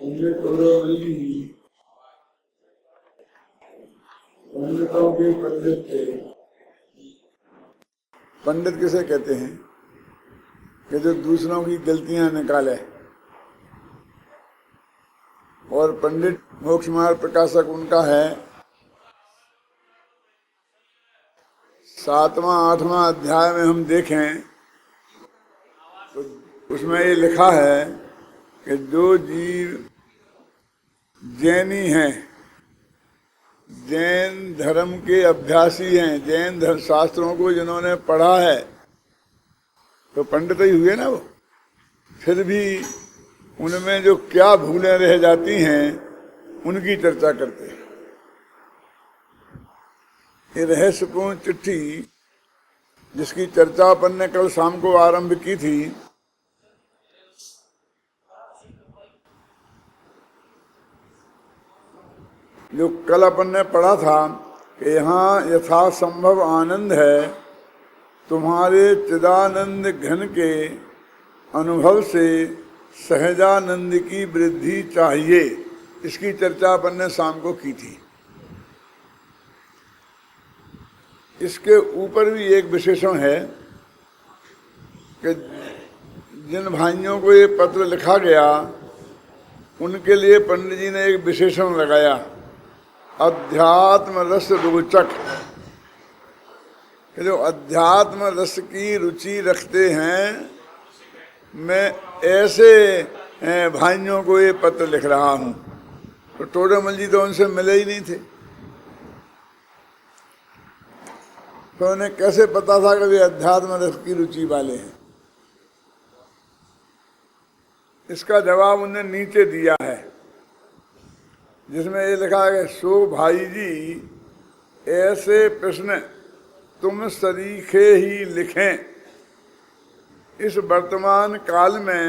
उनमें कौरवली ही पंडितों के पंडित थे। पंडित किसे कहते हैं कि जो दूसरों की गलतियां निकाले, और पंडित मोक्ष मार्ग प्रकाशक उनका है 7वां 8वां अध्याय में हम देखें तो उसमें ये लिखा है कि जो जीव जैनी हैं, जैन धर्म के अभ्यासी हैं, जैन धर्म शास्त्रों को जिन्होंने पढ़ा है, तो पंडित ही हुए ना वो। फिर भी उनमें जो क्या भूलें रह जाती हैं उनकी चर्चा करते हैं। ये रहस्यपूर्ण चिट्ठी जिसकी चर्चा अपन ने कल शाम को आरंभ की थी, जो कल अपन ने पढ़ा था कि यहाँ यथासंभव आनंद है, तुम्हारे चिदानंद घन के अनुभव से सहजानंद की वृद्धि चाहिए। इसकी चर्चा अपन ने शाम को की थी। इसके ऊपर भी एक विशेषण है कि जिन भाइयों को ये पत्र लिखा गया उनके लिए पंडित जी ने एक विशेषण लगाया, अध्यात्म रस रोचक। कि जो अध्यात्म रस की रुचि रखते हैं, मैं ऐसे भाइयों को ये पत्र लिख रहा हूँ। तो टोडरमल जी तो उनसे मिले ही नहीं थे, तो उन्हें कैसे पता था कि वे अध्यात्म रस की रुचि वाले हैं। इसका जवाब उन्हें नीचे दिया है, जिसमें ये लिखा है कि सो भाई जी, ऐसे प्रश्न तुम सरीखे ही लिखें। इस वर्तमान काल में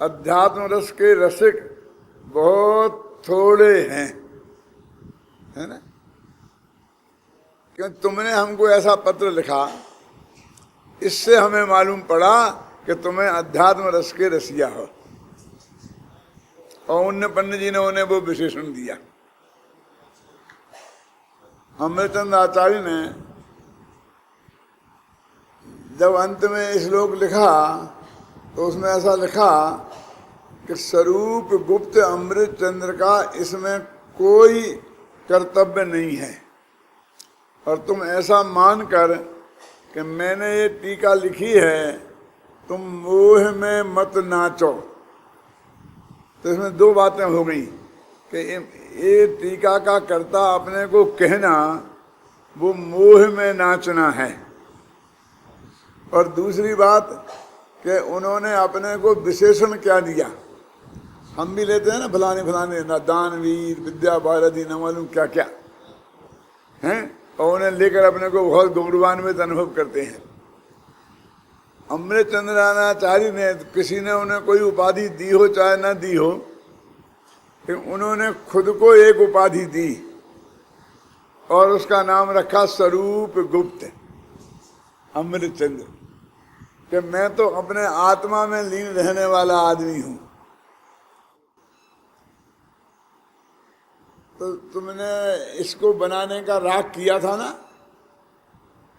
अध्यात्म रस के रसिक बहुत थोड़े हैं, है ना। क्यों तुमने हमको ऐसा पत्र लिखा, इससे हमें मालूम पड़ा कि तुम्हें अध्यात्म रस के रसिया हो। और उनने पंडित जी ने उन्हें वो विशेषण दिया। अमृतचंद्र आचार्य ने जब अंत में श्लोक लिखा तो उसमें ऐसा लिखा कि स्वरूप गुप्त अमृतचंद्र का इसमें कोई कर्तव्य नहीं है, और तुम ऐसा मानकर कि मैंने ये टीका लिखी है, तुम मोह में मत नाचो। तो इसमें दो बातें हो गई कि ये टीका का कर्ता अपने को कहना वो मोह में नाचना है, और दूसरी बात कि उन्होंने अपने को विशेषण क्या दिया। हम भी लेते हैं ना फलाने फलाने ना दानवीर, विद्या भारती, न मालूम क्या क्या हैं, और उन्हें लेकर अपने को बहुत गौरवान्वित अनुभव करते हैं। अमृतचंद्राचार्य ने, किसी ने उन्हें कोई उपाधि दी हो चाहे न दी हो, लेकिन उन्होंने खुद को एक उपाधि दी और उसका नाम रखा स्वरूप गुप्त अमृतचंद्र, कि मैं तो अपने आत्मा में लीन रहने वाला आदमी हूं। तो तुमने इसको बनाने का राग किया था ना,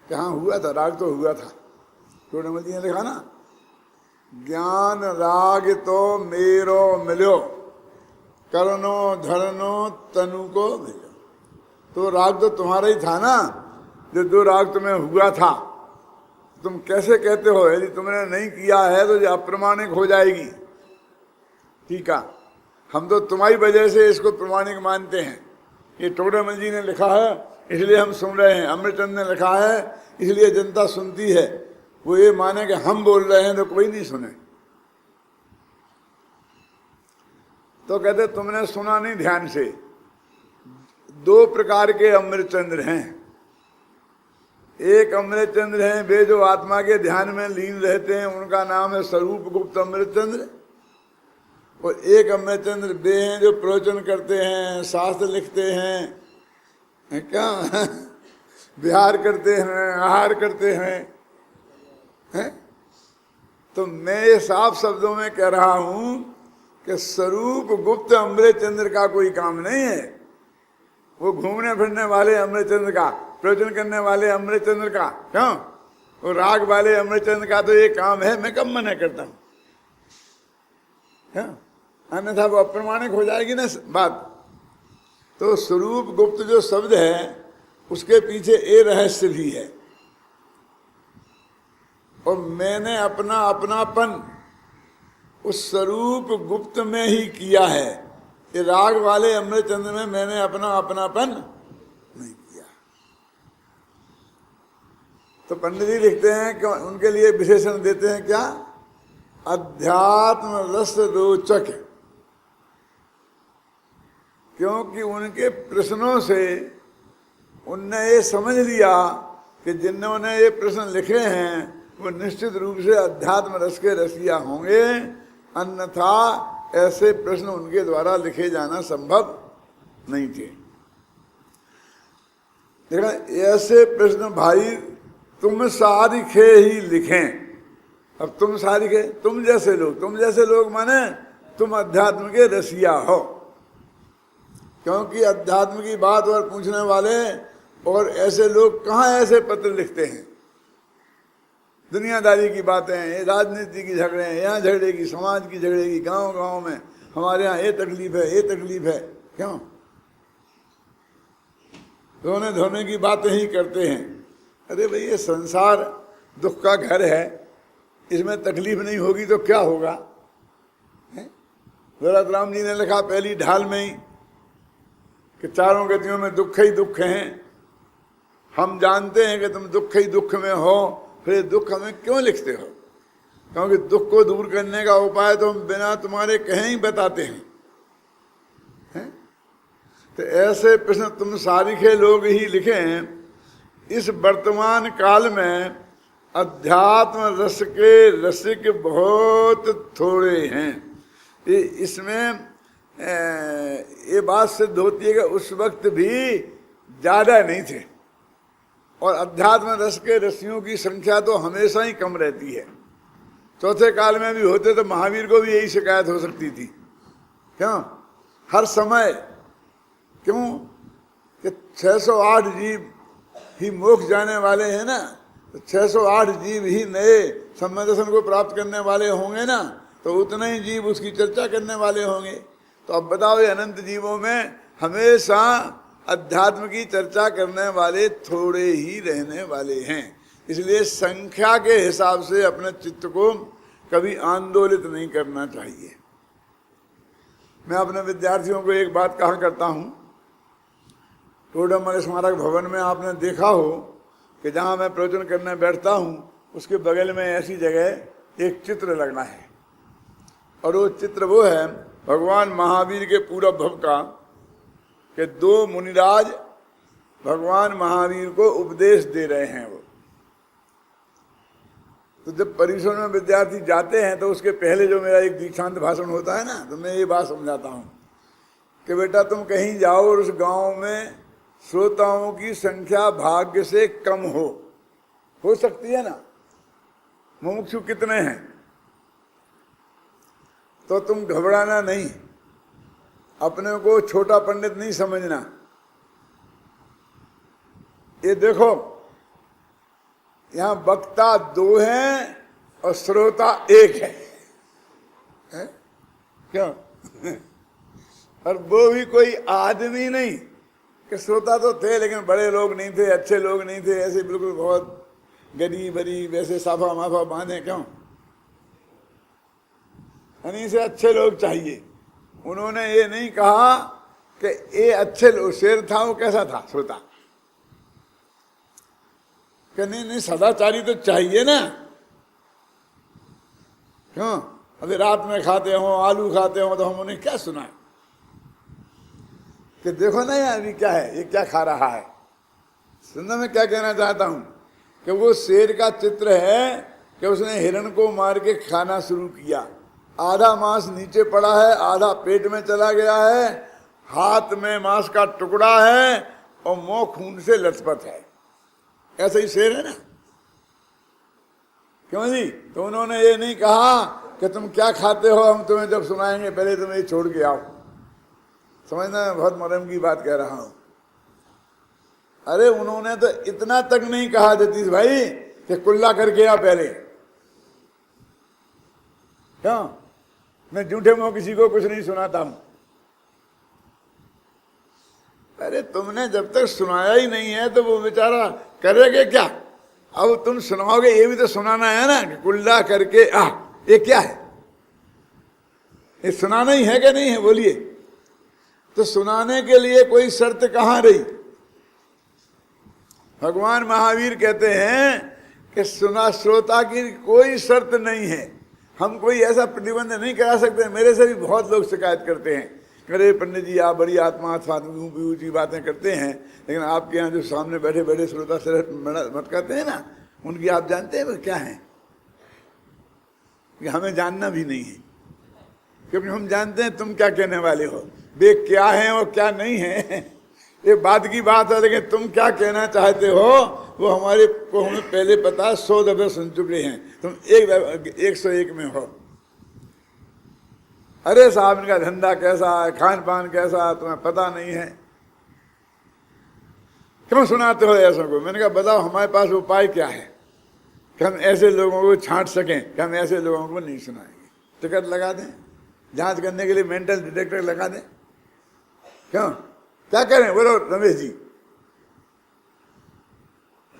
कहाँ हुआ था? राग तो हुआ था। टोडरमल जी ने लिखा ना, ज्ञान राग तो मेरो मिलो, करनो धरनो तनु को मिलो। तो राग तो तुम्हारा ही था ना, जो राग तुम्हें हुआ था। तुम कैसे कहते हो यदि तुमने नहीं किया है तो ये अप्रमाणिक हो जाएगी। ठीक है, हम तो तुम्हारी वजह से इसको प्रमाणिक मानते हैं। ये टोडरमल जी ने लिखा है इसलिए हम सुन रहे हैं, अमृतचंद्र ने लिखा है इसलिए जनता सुनती है। वो ये माने कि हम बोल रहे हैं तो कोई नहीं सुने। तो कहते तुमने सुना नहीं ध्यान से। दो प्रकार के अमृतचंद्र हैं। एक अमृतचंद्र हैं वे जो आत्मा के ध्यान में लीन रहते हैं, उनका नाम है स्वरूप गुप्त अमृतचंद्र। और एक अमृतचंद्र वे हैं जो प्रवचन करते हैं, शास्त्र लिखते हैं, क्या विहार करते हैं, आहार करते हैं। तो मैं ये साफ शब्दों में कह रहा हूं कि स्वरूप गुप्त अमृत चंद्र का कोई काम नहीं है। वो घूमने फिरने वाले अमृत चंद्र का, प्रवचन करने वाले अमृत चंद्र का, क्यों वो राग वाले अमृत चंद्र का तो ये काम है। मैं कब मना करता हूं, अन्यथा वो अप्रमाणिक हो जाएगी ना बात। तो स्वरूप गुप्त जो शब्द है उसके पीछे ये रहस्य भी है। और मैंने अपना अपनापन उस स्वरूप गुप्त में ही किया है। ये राग वाले अमृत चंद्र में मैंने अपना अपनापन नहीं किया। तो पंडित जी लिखते हैं कि उनके लिए विशेषण देते हैं क्या, अध्यात्म रस रोचक। क्योंकि उनके प्रश्नों से उनने ये समझ लिया कि जिन्होंने ये प्रश्न लिखे हैं वो निश्चित रूप से अध्यात्म रस के रसिया होंगे, अन्यथा ऐसे प्रश्न उनके द्वारा लिखे जाना संभव नहीं थे। देखा, ऐसे प्रश्न भाई तुम सारिखे ही लिखें। अब तुम सारिखे, तुम जैसे लोग माने तुम अध्यात्म के रसिया हो। क्योंकि अध्यात्म की बात और पूछने वाले और ऐसे लोग कहाँ ऐसे पत्र लिखते हैं। दुनियादारी की बातें हैं, राजनीति की झगड़े हैं, यहाँ झगड़े की, समाज की झगड़े की, गांव में हमारे यहाँ ये तकलीफ है, क्यों रोने धोने की बातें ही करते हैं। अरे भाई ये संसार दुख का घर है, इसमें तकलीफ नहीं होगी तो क्या होगा। भरत राम जी ने लिखा पहली ढाल में ही कि चारों गतियों में दुख ही दुख हैं। हम जानते हैं कि तुम दुख ही दुख में हो, फिर दुख हमें क्यों लिखते हो। क्योंकि दुख को दूर करने का उपाय तो हम बिना तुम्हारे कहीं ही बताते हैं। तो ऐसे प्रश्न तुम सारिखे लोग ही लिखें। इस वर्तमान काल में अध्यात्म रस के रसिक बहुत थोड़े हैं। इसमें ये बात सिद्ध होती है कि उस वक्त भी ज्यादा नहीं थे, और अध्यात्म रस के रसियों की संख्या तो हमेशा ही कम रहती है। चौथे काल में भी होते तो महावीर को भी यही शिकायत हो सकती थी। क्यों हर समय, क्यों कि 608 जीव ही मोक्ष जाने वाले हैं ना, तो 608 जीव ही नए सम्यक दर्शन को प्राप्त करने वाले होंगे ना, तो उतने ही जीव उसकी चर्चा करने वाले होंगे। तो अब बताओ ये अनंत जीवों में हमेशा अध्यात्म की चर्चा करने वाले थोड़े ही रहने वाले हैं। इसलिए संख्या के हिसाब से अपने चित्त को कभी आंदोलित नहीं करना चाहिए। मैं अपने विद्यार्थियों को एक बात कहा करता हूँ, टोडरमल स्मारक भवन में आपने देखा हो कि जहाँ मैं प्रवचन करने बैठता हूँ उसके बगल में ऐसी जगह एक चित्र लगना है, और वो चित्र वो है भगवान महावीर के पूरा भव का, कि 2 मुनिराज भगवान महावीर को उपदेश दे रहे हैं। वो तो जब परिसर में विद्यार्थी जाते हैं तो उसके पहले जो मेरा एक दीक्षांत भाषण होता है ना, तो मैं ये बात समझाता हूँ कि बेटा तुम कहीं जाओ और उस गांव में श्रोताओं की संख्या भाग्य से कम हो सकती है ना, मुमुक्षु कितने हैं, तो तुम घबराना नहीं, अपने को छोटा पंडित नहीं समझना। ये देखो यहां वक्ता 2 हैं और श्रोता 1 है, क्यों और वो भी कोई आदमी नहीं कि श्रोता तो थे लेकिन बड़े लोग नहीं थे, अच्छे लोग नहीं थे, ऐसे बिल्कुल बहुत गरीब गरीब वैसे साफा माफा बांधे, क्यों यानी से अच्छे लोग चाहिए। उन्होंने ये नहीं कहा कि ये अच्छे लोग, शेर था वो कैसा था श्रोता, कि नहीं सदाचारी तो चाहिए ना, क्यों अभी रात में खाते हो आलू खाते हो तो हम उन्हें क्या सुनाए कि देखो ना यार अभी क्या है, ये क्या खा रहा है। सुनना मैं क्या कहना चाहता हूं कि वो शेर का चित्र है कि उसने हिरण को मार के खाना शुरू किया, आधा मांस नीचे पड़ा है, आधा पेट में चला गया है, हाथ में मांस का टुकड़ा है और मुंह खून से लथपथ है। ऐसा ही शेर है ना, क्यों जी। तो उन्होंने ये नहीं कहा कि तुम क्या खाते हो, हम तुम्हें जब सुनाएंगे पहले तुम ये छोड़ के आओ। समझना, मैं बहुत मरम की बात कह रहा हूं। अरे उन्होंने तो इतना तक नहीं कहा जतीश भाई कि कुल्ला करके आ पहले। क्यों? मैं झूठे मुंह किसी को कुछ नहीं सुनाता हूं। अरे तुमने जब तक सुनाया ही नहीं है तो वो बेचारा करेगा क्या? अब तुम सुनाओगे, ये भी तो सुनाना है ना कि कुल्ला करके आ। ये क्या है? ये सुनाना ही है कि नहीं है? बोलिए। तो सुनाने के लिए कोई शर्त कहां रही? भगवान महावीर कहते हैं कि सुना श्रोता की कोई शर्त नहीं है। हम कोई ऐसा प्रतिबंध नहीं करा सकते। मेरे से भी बहुत लोग शिकायत करते हैं, अरे पंडित जी आप बड़ी आत्मा ऊंची बातें करते हैं, लेकिन आपके यहाँ जो सामने बैठे बैठे श्रोता से मत करते हैं ना, उनकी आप जानते हैं वो क्या है? कि हमें जानना भी नहीं है, क्योंकि हम जानते हैं तुम क्या कहने वाले हो। वे क्या है और क्या नहीं है ये बात की बात है, लेकिन तुम क्या कहना चाहते हो वो हमारे को हमें पहले पता है। 100 दफे सुन चुके हैं, तुम 101 में हो। अरे साहब इनका धंधा कैसा है, खान पान कैसा है, तुम्हें पता नहीं है, क्यों सुनाते हो ऐसा को? मैंने कहा बताओ हमारे पास उपाय क्या है कि हम ऐसे लोगों को छांट सकें कि हम ऐसे लोगों को नहीं सुनाएंगे। टिकट लगा दें, जांच करने के लिए मेंटल डिटेक्टर लगा दें। क्यों? क्या करें बोलो रमेश जी?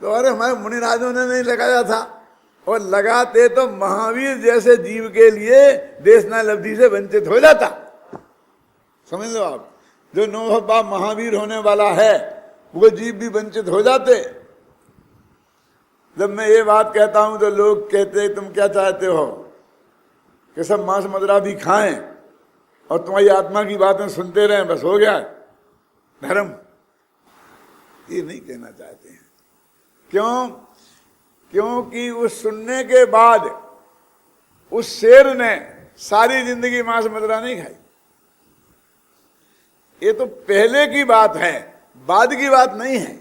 तो अरे हमारे मुनिराजों ने नहीं लगाया था, और लगाते तो महावीर जैसे जीव के लिए देशनालब्धि से वंचित हो जाता। समझ लो आप, जो नौभा महावीर होने वाला है वो जीव भी वंचित हो जाते। जब मैं ये बात कहता हूं तो लोग कहते तुम क्या चाहते हो कि सब मांस मदिरा भी खाएं और तुम्हारी आत्मा की बातें सुनते रहें, बस हो गया धर्म? ये नहीं कहना चाहते हैं। क्यों? क्योंकि उस सुनने के बाद उस शेर ने सारी जिंदगी मांस मदिरा नहीं खाई। ये तो पहले की बात है, बाद की बात नहीं है।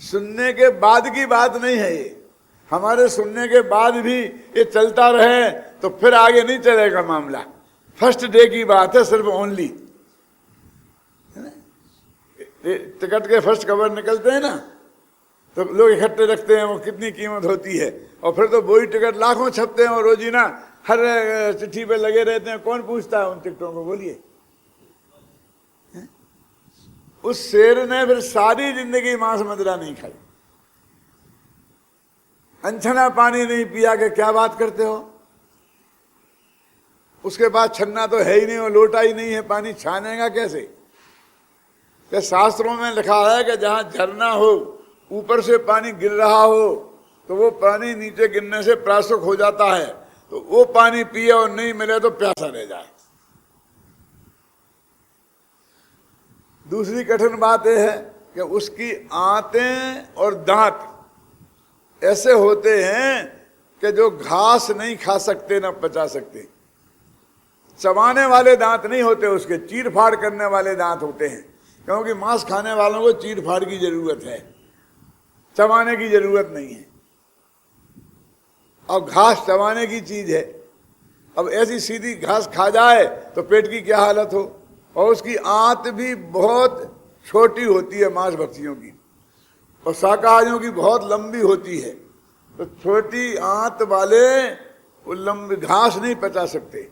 सुनने के बाद की बात नहीं है ये। हमारे सुनने के बाद भी ये चलता रहे तो फिर आगे नहीं चलेगा मामला। फर्स्ट डे की बात है सिर्फ, ओनली। टिकट के फर्स्ट कवर निकलते हैं ना, तो लोग इकट्ठे रखते हैं, वो कितनी कीमत होती है, और फिर तो वही टिकट लाखों छपते हैं और रोजीना हर चिट्ठी पे लगे रहते हैं। कौन पूछता है उन टिकटों को? बोलिए। उस शेर ने फिर सारी जिंदगी मांस मदिरा नहीं खाई, अनछना पानी नहीं पिया के क्या बात करते हो? उसके बाद छन्ना तो है ही नहीं और लोटा ही नहीं है, पानी छानेगा कैसे? कि शास्त्रों में लिखा है कि जहां झरना हो, ऊपर से पानी गिर रहा हो, तो वो पानी नीचे गिरने से प्राशुक हो जाता है, तो वो पानी पिए और नहीं मिले तो प्यासा रह जाए। दूसरी कठिन बात यह है कि उसकी आंतें और दांत ऐसे होते हैं कि जो घास नहीं खा सकते ना पचा सकते। चबाने वाले दांत नहीं होते उसके, चीर फाड़ करने वाले दांत होते हैं, क्योंकि मांस खाने वालों को चीर फाड़ की जरूरत है, चबाने की जरूरत नहीं है। और घास चबाने की चीज है। अब ऐसी सीधी घास खा जाए तो पेट की क्या हालत हो। और उसकी आंत भी बहुत छोटी होती है मांस भक्षियों की, और शाकाहारियों की बहुत लंबी होती है। तो छोटी आंत वाले वो लंबी घास नहीं पचा सकते।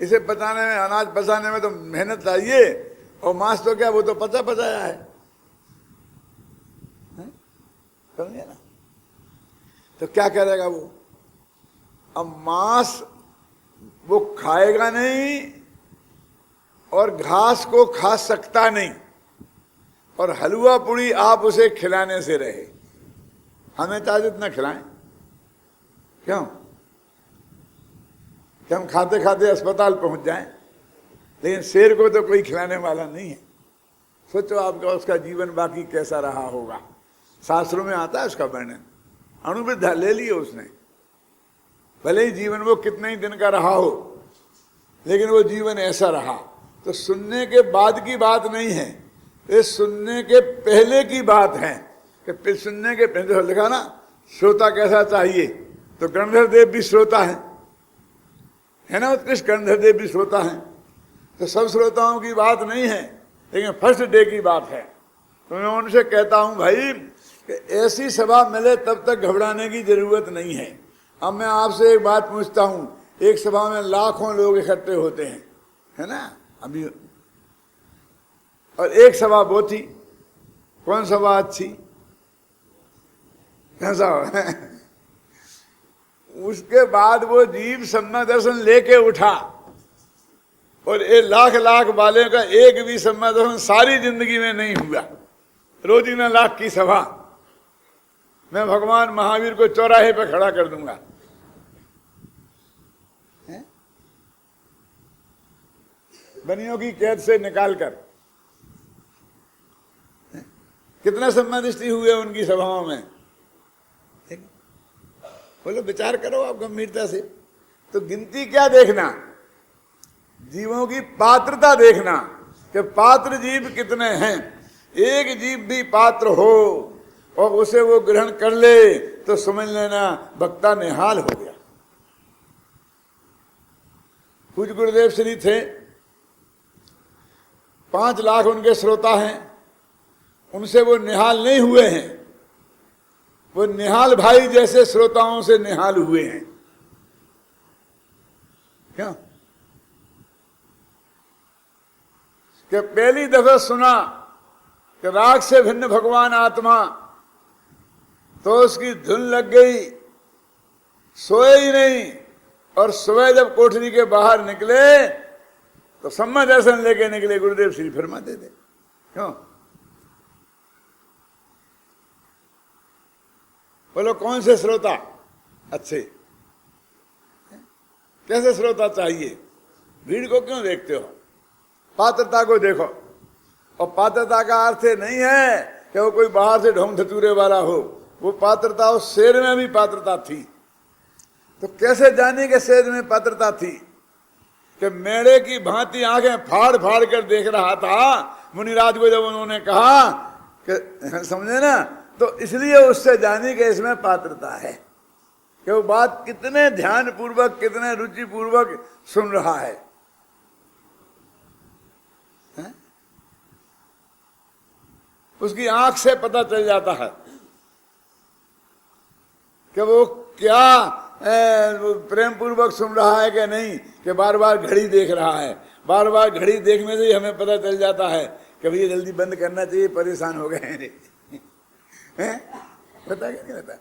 इसे पचाने में, अनाज पचाने में तो मेहनत चाहिए, और मांस तो क्या, वो तो पचा पचाया है। समझे ना? तो क्या करेगा वो? अब मांस वो खाएगा नहीं और घास को खा सकता नहीं, और हलवा पूड़ी आप उसे खिलाने से रहे। हमें चाहे जितना खिलाएं, क्यों? कि हम खाते खाते अस्पताल पहुंच जाएं, लेकिन शेर को तो कोई खिलाने वाला नहीं है। सोचो आपका उसका जीवन बाकी कैसा रहा होगा। शास्त्रों में आता है उसका वर्णन, अणुवृद्धा ले लिए उसने। भले ही जीवन वो कितने ही दिन का रहा हो, लेकिन वो जीवन ऐसा रहा। तो सुनने के बाद की बात नहीं है, ये सुनने के पहले की बात है। कि सुनने के पहले लिखा ना, श्रोता कैसा चाहिए, तो गणधर देव भी श्रोता है। है ना, उत्कृष्ट कर्णधर देव भी श्रोता हैं। तो सब श्रोताओं की बात नहीं है, लेकिन फर्स्ट डे की बात है। तो मैं उनसे कहता हूं भाई कि ऐसी सभा मिले तब तक घबराने की जरूरत नहीं है। अब मैं आपसे एक बात पूछता हूं, एक सभा में लाखों लोग इकट्ठे होते हैं, है ना अभी, और एक सभा वो थी, कौन सभा अच्छी, कैसा उसके बाद वो जीव सम्यक दर्शन लेके उठा, और ये लाख लाख वाले का एक भी सम्यक दर्शन सारी जिंदगी में नहीं हुआ। रोजीना लाख की सभा, मैं भगवान महावीर को चौराहे पे खड़ा कर दूंगा। बनियों की कैद से निकालकर कितने सम्मानिष्टि हुए उनकी सभाओं में, बोलो विचार करो आप गंभीरता से। तो गिनती क्या देखना, जीवों की पात्रता देखना कि पात्र जीव कितने हैं। एक जीव भी पात्र हो और उसे वो ग्रहण कर ले तो समझ लेना भक्ता निहाल हो गया। पूज्य गुरुदेव श्री थे, 5 लाख उनके श्रोता हैं, उनसे वो निहाल नहीं हुए हैं, वो निहाल भाई जैसे श्रोताओं से निहाल हुए हैं। क्यों कि पहली दफा सुना कि राग से भिन्न भगवान आत्मा, तो उसकी धुन लग गई, सोए ही नहीं, और सुबह जब कोठरी के बाहर निकले तो सम्यक दर्शन लेके निकले। गुरुदेव श्री फरमाते थे, क्यों बोलो कौन से श्रोता अच्छे, कैसे श्रोता चाहिए? भीड़ को क्यों देखते हो, पात्रता को देखो। और पात्रता का अर्थ नहीं है कि वो कोई बाहर से ढोंग धतूरे वाला हो, वो पात्रता उस शेर में भी पात्रता थी। तो कैसे जाने के शेर में पात्रता थी कि मेढ़े की भांति आंखें फाड़ फाड़ कर देख रहा था मुनिराज को, जब उन्होंने कहा कि समझे ना, तो इसलिए उससे जाने के इसमें पात्रता है कि वो बात कितने ध्यान पूर्वक, कितने रुचि पूर्वक सुन रहा है। उसकी आंख से पता चल जाता है कि वो क्या प्रेम पूर्वक सुन रहा है कि नहीं, कि बार बार घड़ी देख रहा है। बार बार घड़ी देखने से ही हमें पता चल जाता है कि भैया जल्दी बंद करना चाहिए, परेशान हो गए हैं। पता क्या नहीं पता।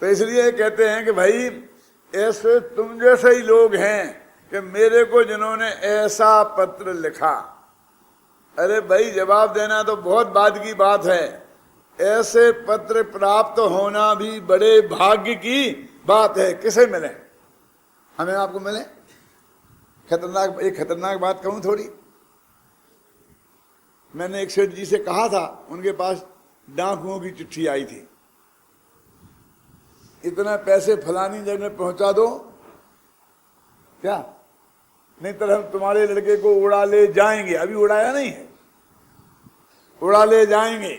तो इसलिए कहते हैं कि भाई ऐसे तुम जैसे ही लोग हैं कि मेरे को जिन्होंने ऐसा पत्र लिखा, अरे भाई जवाब देना तो बहुत बाद की बात है, ऐसे पत्र प्राप्त होना भी बड़े भाग्य की बात है। किसे मिले, हमें आपको मिले। खतरनाक, एक खतरनाक बात कहूं थोड़ी। मैंने एक सेठ जी से कहा था, उनके पास डाकुओं की चिट्ठी आई थी, इतना पैसे फलानी जगह पहुंचा दो, क्या नहीं तो हम तुम्हारे लड़के को उड़ा ले जाएंगे। अभी उड़ाया नहीं है, उड़ा ले जाएंगे।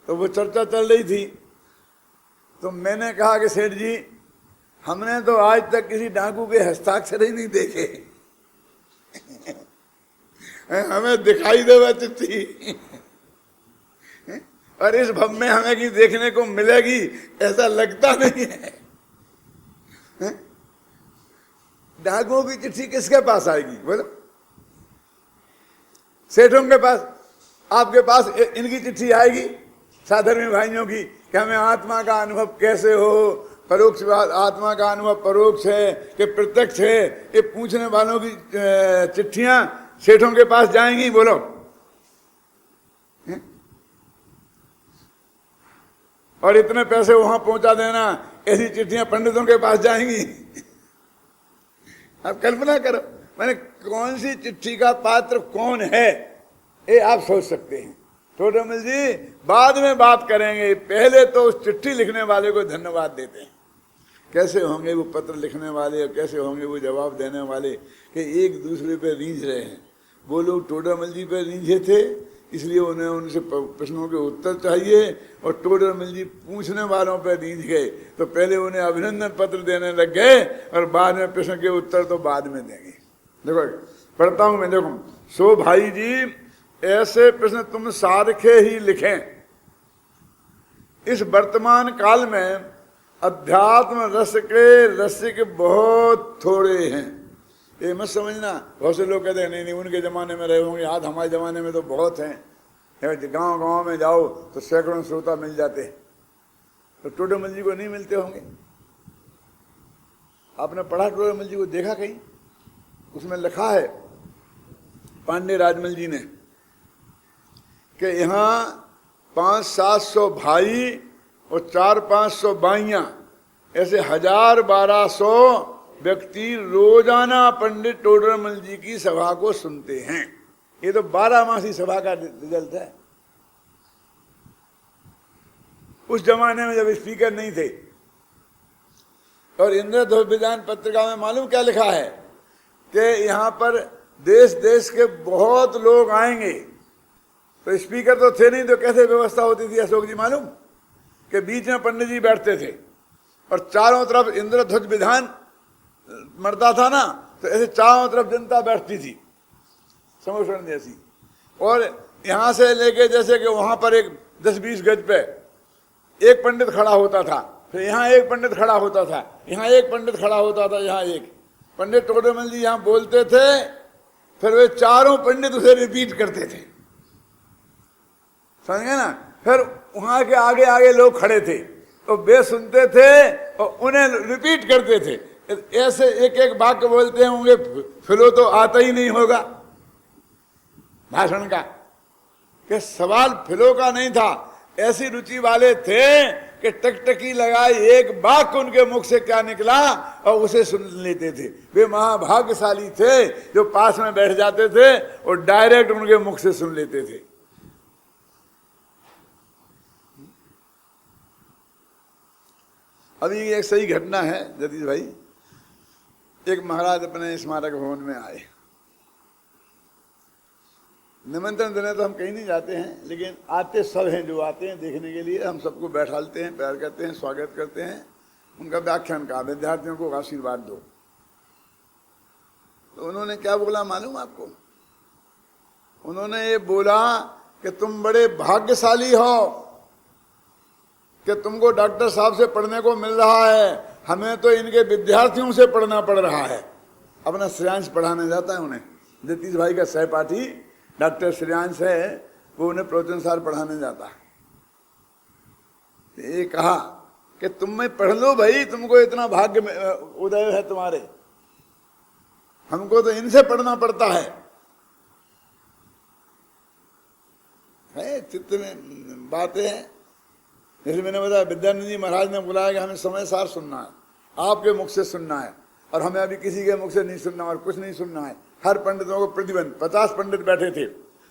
तो वो चर्चा चल रही थी। तो मैंने कहा कि सेठ जी, हमने तो आज तक किसी डाकू के हस्ताक्षर ही नहीं देखे, हमें दिखाई देगा चिट्ठी, और इस भव में हमें की देखने को मिलेगी ऐसा लगता नहीं है। डाकुओं की चिट्ठी किसके पास आएगी बोलो? सेठों के पास, आपके पास इनकी चिट्ठी आएगी साधर्मी भाइयों की कि हमें आत्मा का अनुभव कैसे हो, परोक्ष आत्मा का अनुभव परोक्ष है कि प्रत्यक्ष है, ये पूछने वालों की चिट्ठियां सेठों के पास जाएंगी बोलो? और इतने पैसे वहां पहुंचा देना, ऐसी चिट्ठियां पंडितों के पास जाएंगी। आप कल्पना करो, मैंने कौन सी चिट्ठी का पात्र कौन है ये आप सोच सकते हैं। टोडरमल जी बाद में बात करेंगे, पहले तो उस चिट्ठी लिखने वाले को धन्यवाद देते हैं। कैसे होंगे वो पत्र लिखने वाले और कैसे होंगे वो जवाब देने वाले कि एक दूसरे पे रीझ रहे हैं। वो लोग टोडरमल जी पे रीझे थे इसलिए उन्हें उनसे प्रश्नों के उत्तर चाहिए और टोडरमल जी पूछने वालों पर रीझ गए तो पहले उन्हें अभिनंदन पत्र देने लग गए और बाद में प्रश्न के उत्तर तो बाद में देंगे। देखो पढ़ता हूं मैं, देखो, सो भाई जी ऐसे प्रश्न तुम सारखे ही लिखें। इस वर्तमान काल में अध्यात्म रस के रसिक बहुत थोड़े हैं। ये मत समझना बहुत से लोग कहते हैं नहीं उनके ज़माने में रहे होंगे, आज हमारे ज़माने में तो बहुत हैं। गांव गांव में जाओ तो सैकड़ों श्रोता मिल जाते हैं, तो टोडरमल जी को नहीं मिलते होंगे। आपने पढ़ा टोडरमल जी को, देखा कहीं? उसमें लिखा है पांडे राजमल जी ने कि यहाँ 500-700 भाई और 400-500 बाइयाँ, ऐसे 1000-1200 व्यक्ति रोजाना पंडित टोडरमल जी की सभा को सुनते हैं। ये तो 12 मासी सभा का रिजल्ट है। उस जमाने में जब स्पीकर नहीं थे, और इंद्रध्वज विधान पत्रिका में मालूम क्या लिखा है कि यहाँ पर देश देश के बहुत लोग आएंगे, तो स्पीकर तो थे नहीं, तो कैसे व्यवस्था होती थी अशोक जी मालूम? कि बीच में पंडित जी बैठते थे और चारों तरफ इंद्रध्वज विधान मरता था ना, तो ऐसे चारों तरफ जनता बैठती थी समोषण जैसी, और यहाँ से लेके जैसे कि वहाँ पर एक 10-20 गज पे एक पंडित खड़ा होता था, फिर यहाँ एक पंडित खड़ा होता था, यहाँ एक पंडित खड़ा होता था, यहाँ एक पंडित टोडरमल जी यहाँ बोलते थे, फिर वे चारों पंडित उसे रिपीट करते थे, समझ गए ना? फिर वहाँ के आगे आगे लोग खड़े थे तो वे सुनते थे और उन्हें रिपीट करते थे। ऐसे एक एक वाक्य बोलते होंगे, फिलो तो आता ही नहीं होगा भाषण का। कि सवाल फिलो का नहीं था, ऐसी रुचि वाले थे कि टकटकी लगाए एक वाक्य उनके मुख से क्या निकला और उसे सुन लेते थे। वे महाभाग्यशाली थे जो पास में बैठ जाते थे और डायरेक्ट उनके मुख से सुन लेते थे। अभी एक सही घटना है जतीश भाई, एक महाराज अपने स्मारक भवन में आए, निमंत्रण देने तो हम कहीं नहीं जाते हैं, लेकिन आते सब हैं जो आते हैं देखने के लिए। हम सबको बैठालते हैं, प्यार करते हैं, स्वागत करते हैं, उनका व्याख्यान कहा, विद्यार्थियों को आशीर्वाद दो। तो उन्होंने क्या बोला मालूम आपको? उन्होंने ये बोला कि तुम बड़े भाग्यशाली हो कि तुमको डॉक्टर साहब से पढ़ने को मिल रहा है, हमें तो इनके विद्यार्थियों से पढ़ना पड़ रहा है। अपना श्रेयांश पढ़ाने जाता है उन्हें, जतीश भाई का सहपाठी डॉक्टर श्रेयांश है, वो उन्हें प्रवचनसार पढ़ाने जाता है। ये कहा कि तुम में पढ़ लो भाई, तुमको इतना भाग्य उदय है तुम्हारे, हमको तो इनसे पढ़ना पड़ता है। चित्त में बातें हैं, जैसे मैंने बताया विद्यानंद जी महाराज ने बुलाया कि हमें समय सार सुनना है, आपके मुख से सुनना है, और हमें अभी किसी के मुख से नहीं सुनना और कुछ नहीं सुनना है। हर पंडितों को प्रतिबंध, 50 पंडित बैठे थे,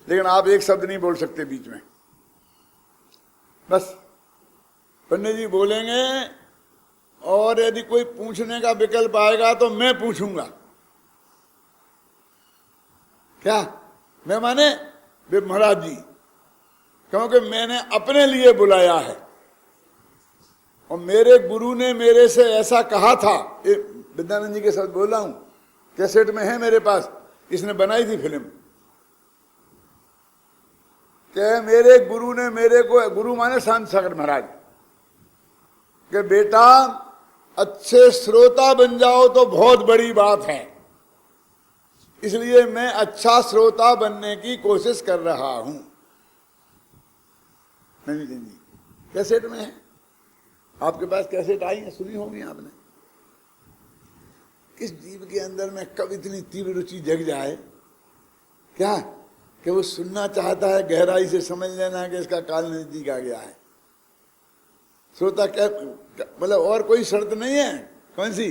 लेकिन आप एक शब्द नहीं बोल सकते बीच में। बस पंडित जी बोलेंगे और यदि कोई पूछने का विकल्प आएगा तो मैं पूछूंगा। क्या मैं माने? वे महाराज जी, क्योंकि मैंने अपने लिए बुलाया है और मेरे गुरु ने मेरे से ऐसा कहा था। ये विद्यानंद जी के साथ बोल रहा हूं, कैसेट में है मेरे पास, इसने बनाई थी फिल्म, कि मेरे गुरु ने मेरे को, गुरु माने शांत सागर महाराज, कि बेटा अच्छे श्रोता बन जाओ तो बहुत बड़ी बात है, इसलिए मैं अच्छा श्रोता बनने की कोशिश कर रहा हूं। नहीं जी, कैसेट में है, आपके पास कैसेट आई है, सुनी होगी आपने। किस जीव के अंदर में कब इतनी तीव्र रुचि जग जाए क्या कि वो सुनना चाहता है, गहराई से समझ लेना है कि इसका काल नजदीक आ गया है। श्रोता क्या मतलब, और कोई शर्त नहीं है। कौन सी?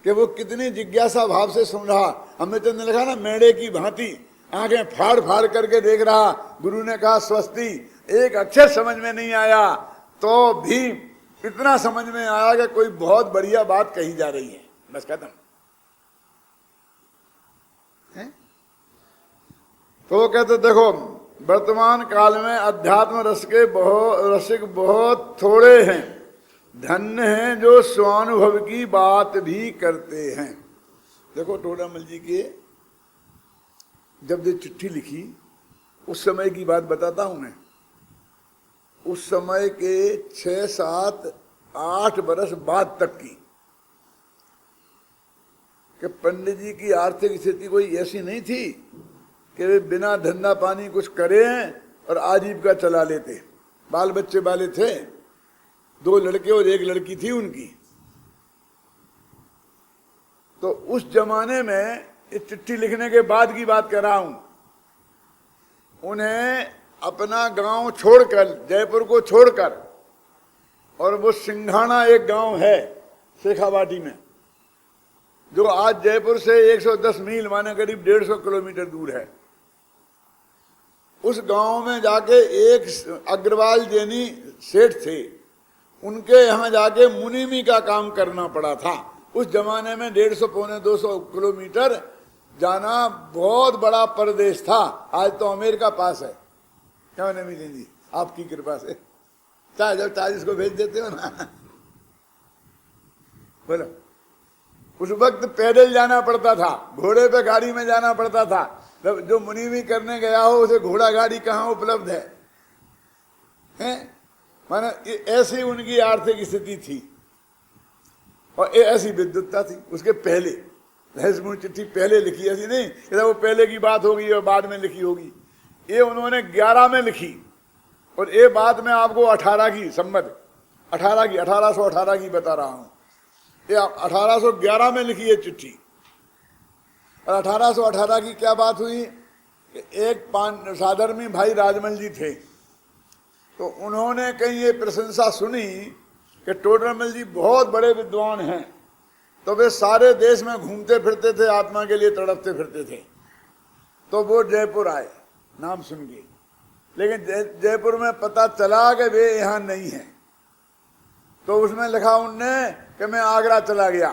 कि वो कितनी जिज्ञासा भाव से सुन रहा। अमृतचंद ने लिखा ना, मेढ़े की भांति आंखें फाड़ फाड़ करके देख रहा। गुरु ने कहा स्वस्ति, एक अक्षर समझ में नहीं आया तो भी इतना समझ में आया कि कोई बहुत बढ़िया बात कही जा रही है, बस खत्म है। तो वो कहते देखो वर्तमान काल में अध्यात्म रसिक बहुत थोड़े हैं, धन्य हैं जो स्वानुभव की बात भी करते हैं। देखो टोडामल जी के जब ये चिट्ठी लिखी उस समय की बात बताता हूं मैं। उस समय के 6, 7, 8 बरस बाद तक की कि पंडित जी की आर्थिक स्थिति कोई ऐसी नहीं थी कि वे बिना धंधा पानी कुछ करें और आजीविका चला लेते। बाल बच्चे वाले थे, 2 लड़के और 1 लड़की थी उनकी। तो उस जमाने में इस चिट्ठी लिखने के बाद की बात कर रहा हूं, उन्हें अपना गांव छोड़कर, जयपुर को छोड़कर, और वो सिंघाना एक गांव है शेखावाटी में, जो आज जयपुर से 110 मील माने करीब 150 किलोमीटर दूर है। उस गांव में जाके एक अग्रवाल जैनी सेठ थे, उनके यहाँ जाके मुनिमी का काम करना पड़ा था। उस जमाने में 150 पौने 200 किलोमीटर जाना बहुत बड़ा परदेश था। आज तो अमेरिका पास है, क्या नहीं जी, आपकी कृपा से। चाहे जब चार्जिस को भेज देते हो ना, बोलो। उस वक्त पैदल जाना पड़ता था, घोड़े पे गाड़ी में जाना पड़ता था। जो मुनिमी करने गया हो उसे घोड़ा गाड़ी कहाँ उपलब्ध है, हैं? माने ऐसी उनकी आर्थिक स्थिति थी और ऐसी विद्वत्ता थी। उसके पहले रहस्यपूर्ण चिट्ठी पहले लिखी, ऐसी नहीं कि वो पहले की बात होगी और बाद में लिखी होगी। ये उन्होंने 11 में लिखी और ये बात मैं आपको 18 की संमत 1818 की बता रहा हूं। ये 1811 में लिखी है चिट्ठी। और 1818 की क्या बात हुई कि एक साधर्मी भाई राजमल जी थे, तो उन्होंने कहीं ये प्रशंसा सुनी कि टोडरमल जी बहुत बड़े विद्वान हैं। तो वे सारे देश में घूमते फिरते थे, आत्मा के लिए तड़पते फिरते थे। तो वो जयपुर आए नाम सुन के, लेकिन जयपुर में पता चला कि वे यहाँ नहीं हैं। तो उसमें लिखा उनने कि मैं आगरा चला गया।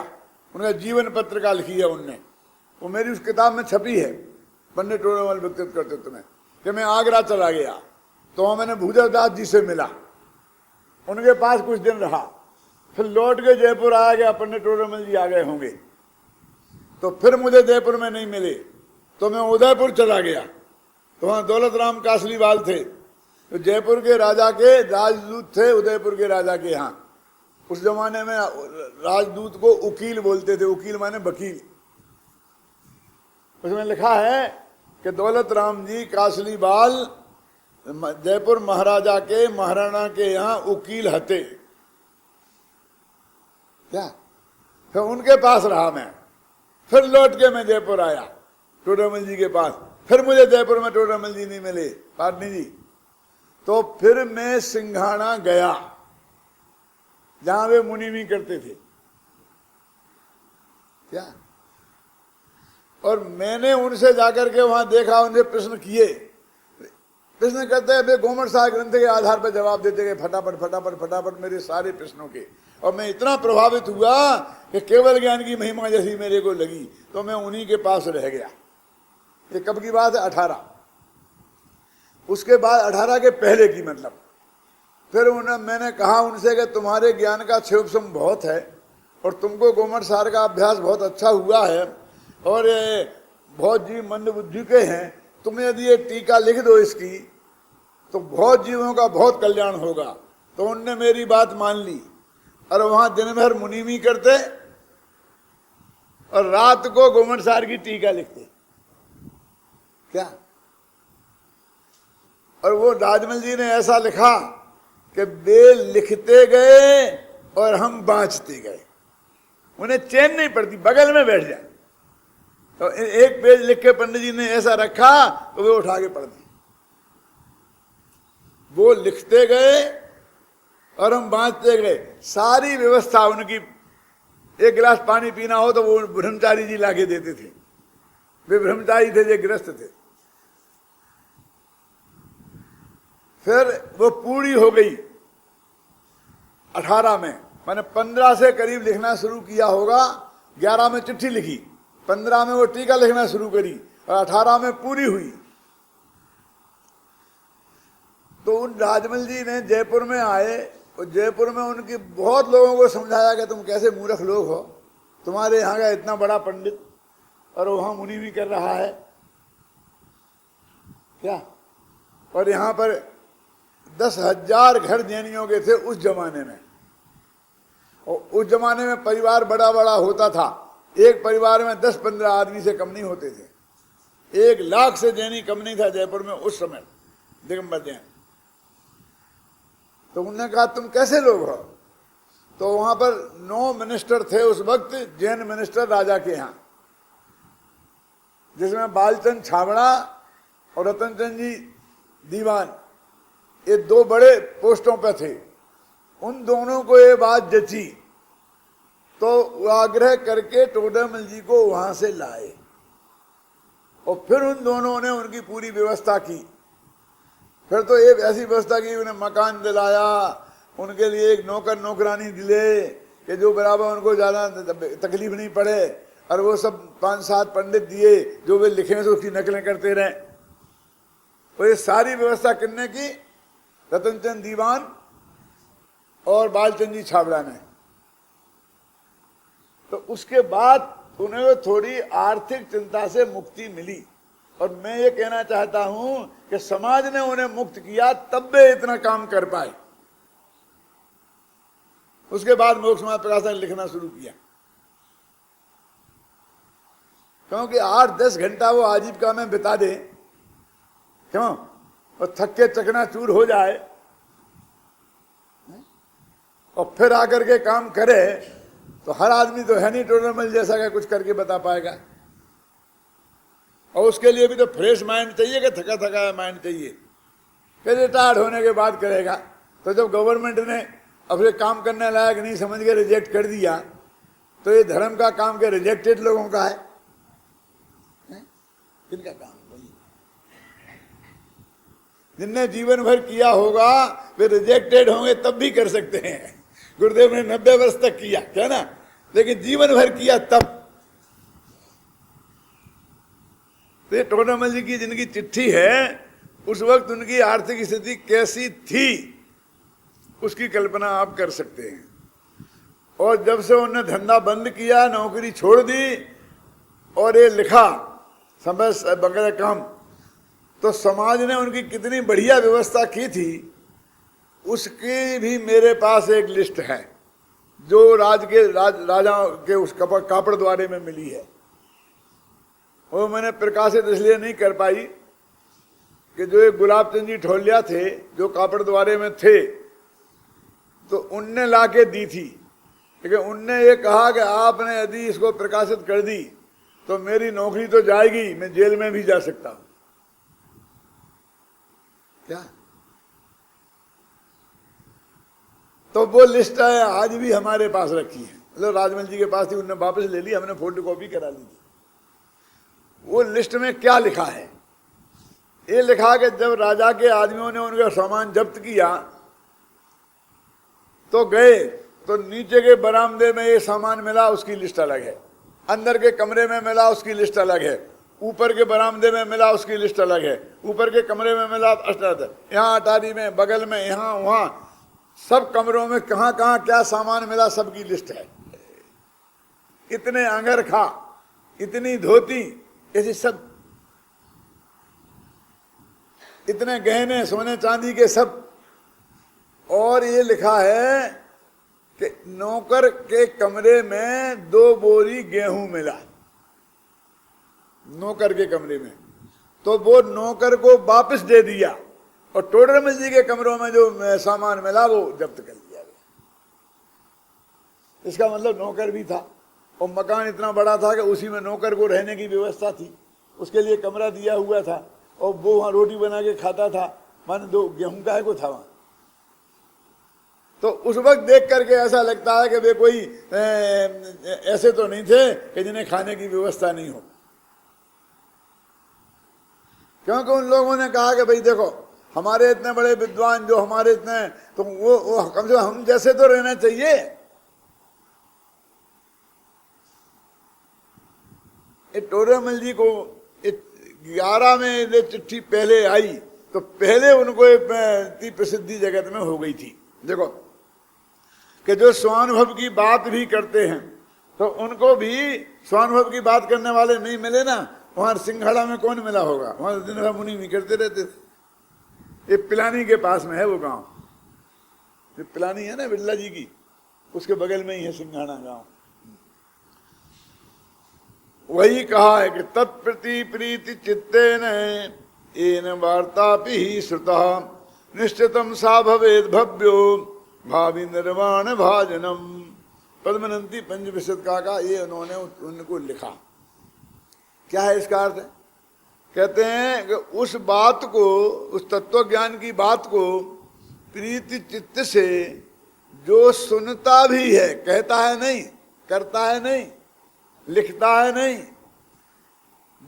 उनका जीवन पत्रिका लिखी है उनने, वो मेरी उस किताब में छपी है, पंडित टोडरमल व्यक्तित्व कर्तृत्व में, कि मैं आगरा चला गया। तो मैंने भूदेव दास जी से मिला, उनके पास कुछ दिन रहा, फिर लौट के जयपुर आया गया। पंडित टोडरमल जी आ गए होंगे, तो फिर मुझे जयपुर में नहीं मिले, तो मैं उदयपुर चला गया। तो वहाँ दौलत राम कासलीवाल थे, तो जयपुर के राजा के राजदूत थे, उदयपुर के राजा के यहाँ। उस जमाने में राजदूत को उकील बोलते थे, उकील माने वकील। उसमें लिखा है कि दौलत राम जी कासलीवाल जयपुर महाराजा के महाराणा के यहाँ उकील हते। क्या? फिर उनके पास रहा मैं, फिर लौट के मैं जयपुर आया टोडरमल जी के पास। फिर मुझे जयपुर में टोडरमल जी नहीं मिले, पाटनी जी। तो फिर मैं सिंघाना गया, जहां वे मुनिमी करते थे। क्या? और मैंने उनसे जाकर के वहां देखा, उनसे प्रश्न किए। प्रश्न करते हैं, वे गोमट साहब ग्रंथ के आधार पर जवाब देते गए, फटाफट फटाफट फटाफट मेरे सारे प्रश्नों के। और मैं इतना प्रभावित हुआ कि केवल ज्ञान की महिमा जैसी मेरे को लगी, तो मैं उन्हीं के पास रह गया। ये कब की बात है? 18। उसके बाद 18 के पहले की, मतलब फिर मैंने कहा उनसे कि तुम्हारे ज्ञान का क्षोभसम बहुत है और तुमको गोमट सार का अभ्यास बहुत अच्छा हुआ है और बहुत जीव मंद बुद्धि के हैं, तुम यदि ये टीका लिख दो इसकी तो बहुत जीवों का बहुत कल्याण होगा। तो उनने मेरी बात मान ली और वहां दिन भर मुनिमी करते और रात को गोमट सार की टीका लिखते। क्या? और वो राजमल जी ने ऐसा लिखा कि वे लिखते गए और हम बाँचते गए, उन्हें चैन नहीं पड़ती, बगल में बैठ जाए। तो एक पेज लिख के पंडित जी ने ऐसा रखा तो वे उठा के पढ़ दी। वो लिखते गए और हम बाँचते गए। सारी व्यवस्था उनकी, एक गिलास पानी पीना हो तो वो ब्रह्मचारी जी लाके देते थे। वे ब्रह्मचारी थे, ये गृहस्थ थे। फिर वो पूरी हो गई 18 में, मैंने 15 से करीब लिखना शुरू किया होगा। 11 में चिट्ठी लिखी, 15 में वो टीका लिखना शुरू करी और 18 में पूरी हुई। तो उन राजमल जी ने जयपुर में आए और जयपुर में उनकी बहुत लोगों को समझाया कि तुम कैसे मूर्ख लोग हो, तुम्हारे यहाँ का इतना बड़ा पंडित और वहाँ मुनि भी कर रहा है क्या। और यहाँ पर 10,000 घर जैनियों के थे उस जमाने में, और उस जमाने में परिवार बड़ा बड़ा होता था, एक परिवार में 10-15 आदमी से कम नहीं होते थे। 1 लाख से जैनी कम नहीं था जयपुर में उस समय, दिगंबर जैन। तो उन्होंने कहा तुम कैसे लोग हो। तो वहां पर 9 मिनिस्टर थे उस वक्त, जैन मिनिस्टर राजा के यहाँ, जिसमें बालचंद छाबड़ा और रतनचंद जी दीवान, ये 2 बड़े पोस्टों पे थे। उन दोनों को ये बात जची तो वो आग्रह करके टोडरमल जी को वहां से लाए और फिर उन दोनों ने उनकी पूरी व्यवस्था की। फिर तो एक ऐसी व्यवस्था की, उन्हें मकान दिलाया, उनके लिए एक नौकर नौकरानी दिले कि जो बराबर उनको ज़्यादा तकलीफ नहीं पड़े, और वो सब 5-7 पंडित दिए जो वे लिखे तो उसकी नकलें करते रहे। तो ये सारी व्यवस्था किसने की? रतनचंद दीवान और बालचंद जी छाबड़ा ने। तो उसके बाद उन्हें थोड़ी आर्थिक चिंता से मुक्ति मिली, और मैं ये कहना चाहता हूं कि समाज ने उन्हें मुक्त किया तब वे इतना काम कर पाए। उसके बाद मोक्ष समाज प्रकाशन लिखना शुरू किया, क्योंकि 8-10 घंटा वो आजीविका में बिता दे, क्यों, और थक के चकनाचूर हो जाए और फिर आकर के काम करे, तो हर आदमी तो है नहीं टोडरमल जैसा का कुछ करके बता पाएगा। और उसके लिए भी तो फ्रेश माइंड चाहिए कि थका थका माइंड चाहिए। फिर रिटायर्ड होने के बाद करेगा। तो जब गवर्नमेंट ने अपने काम करने लायक नहीं समझ के रिजेक्ट कर दिया, तो ये धर्म का काम के रिजेक्टेड लोगों का है, किनका काम? जिनने जीवन भर किया होगा वे रिजेक्टेड होंगे तब भी कर सकते हैं। गुरुदेव ने 90 वर्ष तक किया, क्या ना, लेकिन जीवन भर किया तब। तो ये टोडरमल जी की जिनकी चिट्ठी है, उस वक्त उनकी आर्थिक स्थिति कैसी थी उसकी कल्पना आप कर सकते हैं। और जब से उन्होंने धंधा बंद किया, नौकरी छोड़ दी और ये लिखा समय वगैरह काम, तो समाज ने उनकी कितनी बढ़िया व्यवस्था की थी उसकी भी मेरे पास एक लिस्ट है, जो राजाओं के उस कापड़ द्वारे में मिली है। वो मैंने प्रकाशित इसलिए नहीं कर पाई कि जो एक गुलाब चंद जी ठोलिया थे जो कापड़ द्वारे में थे, तो उनने लाके दी थी, लेकिन उनने ये कहा कि आपने यदि इसको प्रकाशित कर दी तो मेरी नौकरी तो जाएगी, मैं जेल में भी जा सकता हूं। क्या? तो वो लिस्ट है आज भी हमारे पास रखी है, मतलब राजमल जी के पास थी, उन्होंने वापस ले ली, हमने फोटो कॉपी करा ली थी। वो लिस्ट में क्या लिखा है? ये लिखा कि जब राजा के आदमियों ने उनका सामान जब्त किया तो गए, तो नीचे के बरामदे में ये सामान मिला, उसकी लिस्ट अलग है, अंदर के कमरे में मिला, उसकी लिस्ट अलग है, ऊपर के बरामदे में मिला, उसकी लिस्ट अलग है, ऊपर के कमरे में मिला, यहाँ अटारी में, बगल में, यहाँ वहां, सब कमरों में कहाँ कहाँ क्या सामान मिला, सबकी लिस्ट है। इतने अंगरखा, इतनी धोती, ऐसे सब, इतने गहने सोने चांदी के सब। और ये लिखा है कि नौकर के कमरे में 2 बोरी गेहूं मिला, नौकर के कमरे में, तो वो नौकर को वापस दे दिया, और टोडरमल जी के कमरों में जो सामान मिला वो जब्त कर दिया गया। इसका मतलब नौकर भी था, और मकान इतना बड़ा था कि उसी में नौकर को रहने की व्यवस्था थी, उसके लिए कमरा दिया हुआ था, और वो वहां रोटी बना के खाता था, माने 2 गेहूं का है को था वहां। तो उस वक्त देख करके ऐसा लगता है कि वे कोई ऐसे तो नहीं थे कि जिन्हें खाने की व्यवस्था नहीं हो, क्योंकि उन लोगों ने कहा कि भाई देखो हमारे इतने बड़े विद्वान, जो हमारे इतने, तो वो कम से कम हम जैसे तो रहना चाहिए। टोडरमल जी को 11 में चिट्ठी पहले आई तो पहले उनको इतनी प्रसिद्धि जगत में हो गई थी। देखो कि जो स्वानुभव की बात भी करते हैं तो उनको भी स्वानुभव की बात करने वाले नहीं मिले ना। वहां सिंघाड़ा में कौन मिला होगा, वहां दिन भर मुनि भी करते रहते थे। ये पिलानी के पास में है वो गांव, जो पिलानी है ना बिरला जी की, उसके बगल में ही है सिंघाड़ा गांव। वही कहा है कि तत्प्रति प्रीति चित्तेन येन वार्तापि श्रुतः निश्चितम सा भवेद भव्यो भावी निर्वाण भाजनम। पद्मनंती पंचविशद का ये उन्होंने उनको लिखा। क्या है इसका अर्थ? कहते हैं कि उस बात को, उस तत्व ज्ञान की बात को प्रीति चित्त से जो सुनता भी है, कहता है नहीं, करता है नहीं, लिखता है नहीं,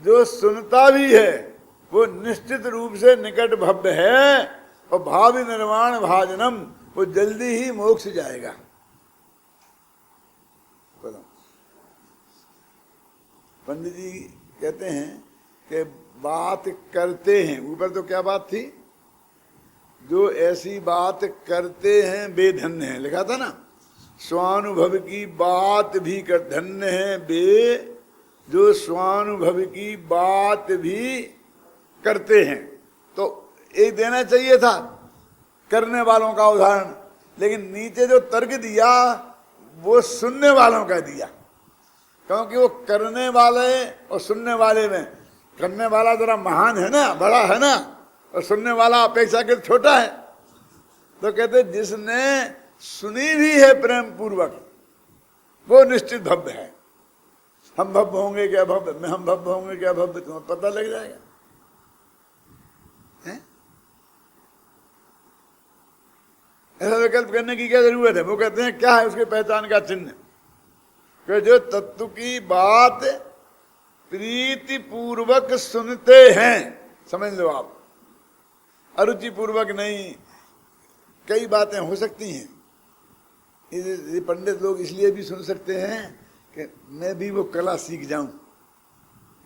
जो सुनता भी है वो निश्चित रूप से निकट भव्य है और भावी निर्वाण भाजनम, वो जल्दी ही मोक्ष जाएगा। पंडित जी कहते हैं कि बात करते हैं, ऊपर तो क्या बात थी, जो ऐसी बात करते हैं वे धन्य हैं, लिखा था ना। स्वानुभव की बात भी कर, धन्य है वे जो स्वानुभव की बात भी करते हैं। तो एक देना चाहिए था करने वालों का उदाहरण, लेकिन नीचे जो तर्क दिया वो सुनने वालों का दिया, क्योंकि वो करने वाले और सुनने वाले में, करने वाला जरा महान है ना, बड़ा है ना, और सुनने वाला अपेक्षाकृत छोटा है। तो कहते जिसने सुनी भी है प्रेम पूर्वक वो निश्चित भव्य है। हम भव्य होंगे क्या भव्य, में हम भव्य होंगे क्या भव्य, तुम्हें पता लग जाएगा। ऐसा विकल्प करने की क्या जरूरत है? वो कहते हैं क्या है उसके पहचान का चिन्ह, कि जो तत्व की बात प्रीति पूर्वक सुनते हैं, समझ लो आप, अरुचि पूर्वक नहीं। कई बातें हो सकती हैं, ये पंडित लोग इसलिए भी सुन सकते हैं कि मैं भी वो कला सीख जाऊं,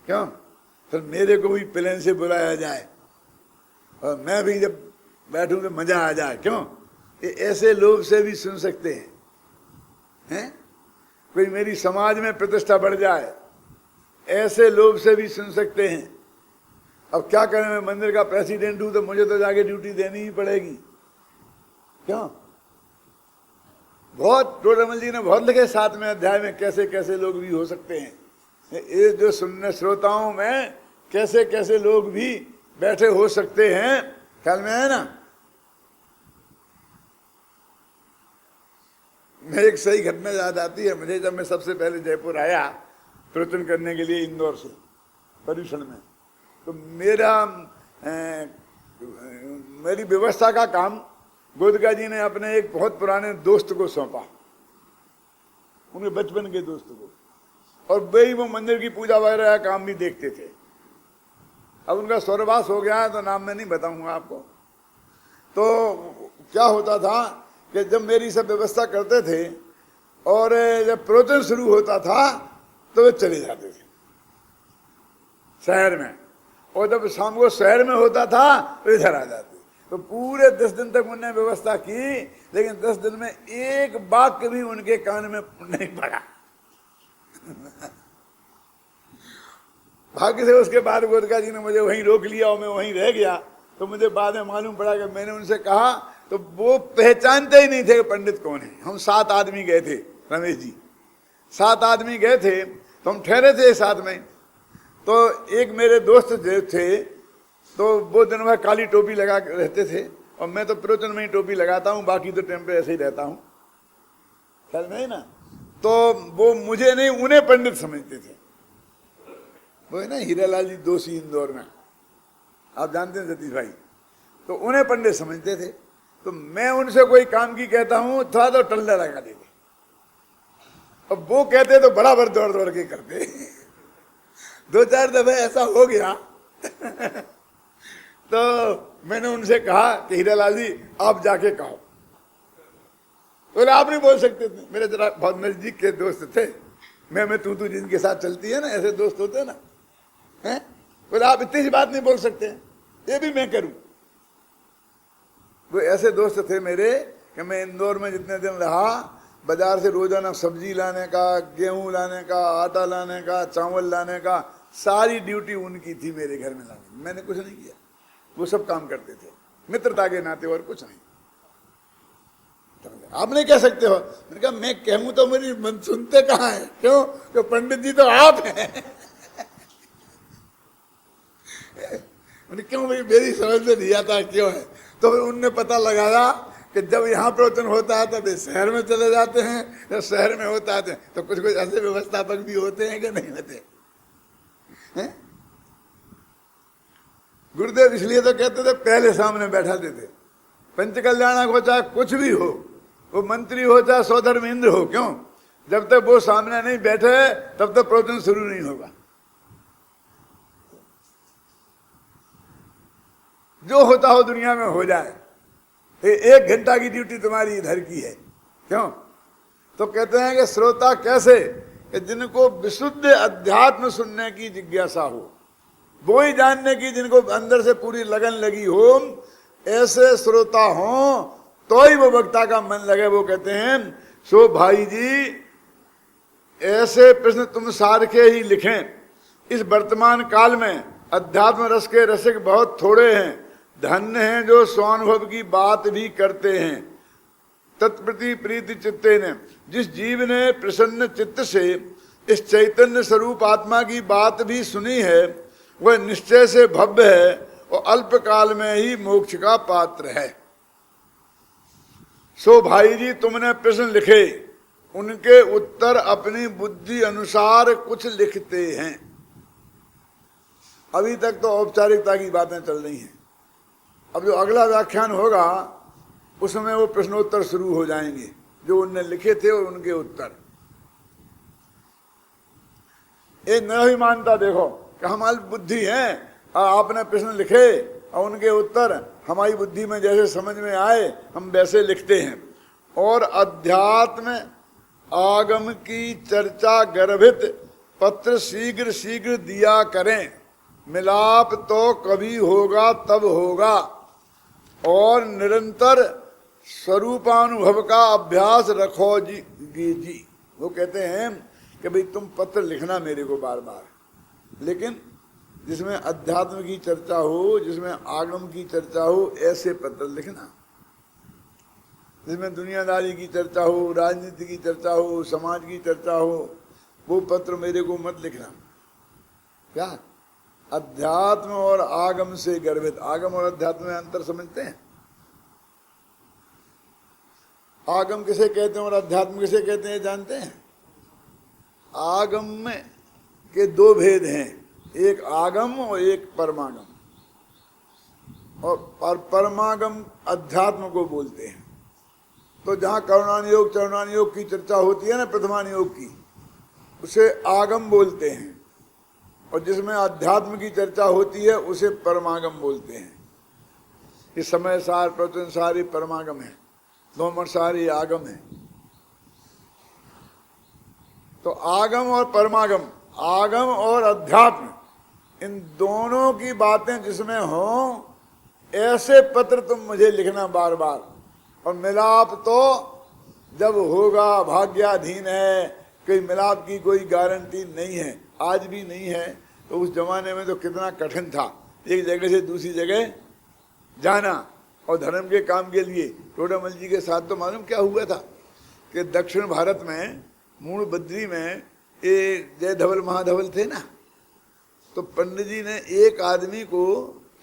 क्यों, फिर मेरे को भी प्लेन से बुलाया जाए और मैं भी जब बैठूं तो मजा आ जाए, क्यों। ये ऐसे लोग से भी सुन सकते हैं, कोई मेरी समाज में प्रतिष्ठा बढ़ जाए, ऐसे लोग से भी सुन सकते हैं। अब क्या करें, मैं मंदिर का प्रेसिडेंट हूं तो मुझे तो जाके ड्यूटी देनी ही पड़ेगी, क्यों। बहुत टोडरमल जी ने बहुत लिखे 7वें अध्याय में कैसे कैसे लोग भी हो सकते हैं। ये जो सुनने श्रोताओं में कैसे कैसे लोग भी बैठे हो सकते हैं, ख्याल में है ना। मैं एक सही घटना याद आती है मुझे, जब मैं सबसे पहले जयपुर आया प्रवचन करने के लिए इंदौर से पर्यूषण में, तो मेरी व्यवस्था का काम गोदका जी ने अपने एक बहुत पुराने दोस्त को सौंपा, उनके बचपन के दोस्त को, और वे ही वो मंदिर की पूजा वगैरह का काम भी देखते थे। अब उनका स्वर्गवास हो गया है तो नाम मैं नहीं बताऊंगा आपको। तो क्या होता था कि जब मेरी सब व्यवस्था करते थे और जब प्रवचन शुरू होता था तो वे चले जाते थे शहर में, और जब शाम को शहर में होता था तो इधर आ जाते। तो पूरे 10 दिन तक उन्होंने व्यवस्था की, लेकिन 10 दिन में एक वाक्य भी उनके कान में नहीं पड़ा। भाग्य से उसके बाद गोदका जी ने मुझे वहीं रोक लिया और मैं वहीं रह गया। तो मुझे बाद में मालूम पड़ा कि मैंने उनसे कहा तो वो पहचानते ही नहीं थे कि पंडित कौन है। हम 7 आदमी गए थे, रमेश जी 7 आदमी गए थे, तो हम ठहरे थे साथ में। तो एक मेरे दोस्त जो थे तो वो दिन भर काली टोपी लगा रहते थे, और मैं तो प्रवचन में ही टोपी लगाता हूँ, बाकी तो टाइम पे ऐसे ही रहता हूँ, ख्याल में है ना। तो वो मुझे नहीं, उन्हें पंडित समझते थे। वो है ना हीरालाल जी दोषी इंदौर में, आप जानते हैं सतीश भाई, तो उन्हें पंडित समझते थे। तो मैं उनसे कोई काम की कहता हूँ थोड़ा तो टल्ला लगा देते, अब वो कहते तो बराबर दौड़ दौड़ के करते। 2-4 दफे ऐसा हो गया। तो मैंने उनसे कहा कि हीरालाल जी आप जाके कहो। बोले आप नहीं बोल सकते थे, मेरे जरा बहुत नजदीक के दोस्त थे, मैं तू जिनके साथ चलती है ना, ऐसे दोस्त होते हैं ना, हैं। बोले आप इतनी सी बात नहीं बोल सकते, ये भी मैं करूं। वो ऐसे दोस्त थे मेरे कि मैं इंदौर में जितने दिन रहा, बाजार से रोजाना सब्जी लाने का, गेहूं लाने का, आटा लाने का, चावल लाने का, सारी ड्यूटी उनकी थी मेरे घर में लाने। मैंने कुछ नहीं किया, वो सब काम करते थे मित्रता के नाते, और कुछ नहीं। आप नहीं कह सकते हो। मैंने कहा मैं कहूं तो मेरी मन सुनते कहाँ है? क्यों? तो पंडित जी तो आप हैं। क्यों भाई, मेरी समझ में नहीं आता क्यों है। तो फिर उनने पता लगाया कि जब यहाँ प्रवचन होता है तब शहर में चले जाते हैं, जब शहर में होता है तो कुछ कुछ ऐसे व्यवस्थापक भी होते हैं कि नहीं होते हैं? गुरुदेव इसलिए तो कहते थे पहले सामने बैठा देते। पंच कल्याणक हो चाहे कुछ भी हो, वो मंत्री हो चाहे सौधर्म इंद्र हो, क्यों? जब तक वो सामने नहीं बैठे तब तक प्रवचन शुरू नहीं होगा। जो होता हो दुनिया में हो जाए, 1 घंटा की ड्यूटी तुम्हारी इधर की है। क्यों? तो कहते हैं कि श्रोता कैसे? कि जिनको विशुद्ध अध्यात्म सुनने की जिज्ञासा हो, वो ही जानने की, जिनको अंदर से पूरी लगन लगी हो, ऐसे श्रोता हो तो ही वो वक्ता का मन लगे। वो कहते हैं सो भाई जी, ऐसे प्रश्न तुम सारखे ही लिखें। इस वर्तमान काल में अध्यात्म रस के रसिक बहुत थोड़े हैं। धन्य हैं जो स्वानुभव की बात भी करते हैं। तत्प्रति प्रीति चित्ते ने, जिस जीव ने प्रसन्न चित्त से इस चैतन्य स्वरूप आत्मा की बात भी सुनी है, वह निश्चय से भव्य है और अल्प काल में ही मोक्ष का पात्र है। सो भाई जी, तुमने प्रश्न लिखे, उनके उत्तर अपनी बुद्धि अनुसार कुछ लिखते हैं। अभी तक तो औपचारिकता की बातें चल रही हैं। अब जो अगला व्याख्यान होगा उसमें वो प्रश्नोत्तर शुरू हो जाएंगे, जो उनने लिखे थे और उनके उत्तर। ये न ही मानता देखो कि हमारी बुद्धि है, आपने प्रश्न लिखे और उनके उत्तर हमारी बुद्धि में जैसे समझ में आए हम वैसे लिखते हैं। और अध्यात्म आगम की चर्चा गर्भित पत्र शीघ्र शीघ्र दिया करें। मिलाप तो कभी होगा तब होगा, और निरंतर स्वरूपानुभव का अभ्यास रखो जी। वो कहते हैं कि भाई तुम पत्र लिखना मेरे को बार बार, लेकिन जिसमें अध्यात्म की चर्चा हो, जिसमें आगम की चर्चा हो, ऐसे पत्र लिखना। जिसमें दुनियादारी की चर्चा हो, राजनीति की चर्चा हो, समाज की चर्चा हो, वो पत्र मेरे को मत लिखना। क्या? अध्यात्म और आगम से गर्भित। आगम और अध्यात्म में अंतर समझते हैं? आगम किसे कहते हैं और अध्यात्म किसे कहते हैं जानते हैं? आगम में के 2 भेद हैं, एक आगम और एक परमागम। और परमागम अध्यात्म को बोलते हैं। तो जहाँ करुणानुयोग चरणानुयोग की चर्चा होती है ना, प्रथमानुयोग की, उसे आगम बोलते हैं। और जिसमें अध्यात्म की चर्चा होती है उसे परमागम बोलते हैं। ये समय सार प्रवचन सारी परमागम है, दोमर सारी आगम है। तो आगम और परमागम, आगम और अध्यात्म, इन दोनों की बातें जिसमें हो, ऐसे पत्र तुम मुझे लिखना बार बार। और मिलाप तो जब होगा भाग्याधीन है, कोई मिलाप की कोई गारंटी नहीं है, आज भी नहीं है। तो उस जमाने में तो कितना कठिन था एक जगह से दूसरी जगह जाना, और धर्म के काम के लिए। टोडामल जी के साथ तो मालूम क्या हुआ था कि दक्षिण भारत में मूल बद्री में ये जय धवल महाधवल थे ना, तो पंडित जी ने एक आदमी को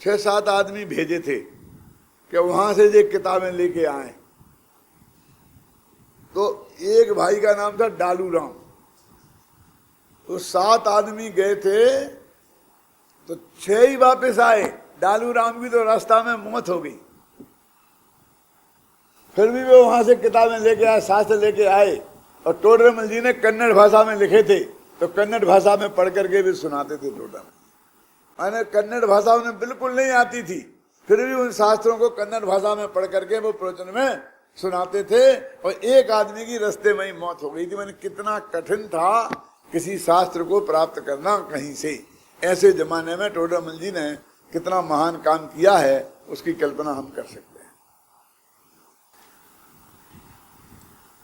6-7 आदमी भेजे थे कि वहां से ये किताबें लेके आए। तो एक भाई का नाम था डालू राम। तो 7 आदमी गए थे तो 6 ही वापस आए। डालू राम की तो रास्ता में मौत हो गई। फिर भी वो वहां से किताबें लेके आए, शास्त्र लेके आए। और टोडरमल जी ने कन्नड़ भाषा में लिखे थे, तो कन्नड़ भाषा में पढ़ करके भी सुनाते थे टोडरमल। मैंने कन्नड़ भाषा उन्हें बिल्कुल नहीं आती थी, फिर भी उन शास्त्रों को कन्नड़ भाषा में पढ़ करके वो प्रवचन में सुनाते थे। और एक आदमी की रास्ते में ही मौत हो गई थी। मैंने कितना कठिन था किसी शास्त्र को प्राप्त करना कहीं से। ऐसे जमाने में टोडरमल जी ने कितना महान काम किया है, उसकी कल्पना हम कर सकते हैं।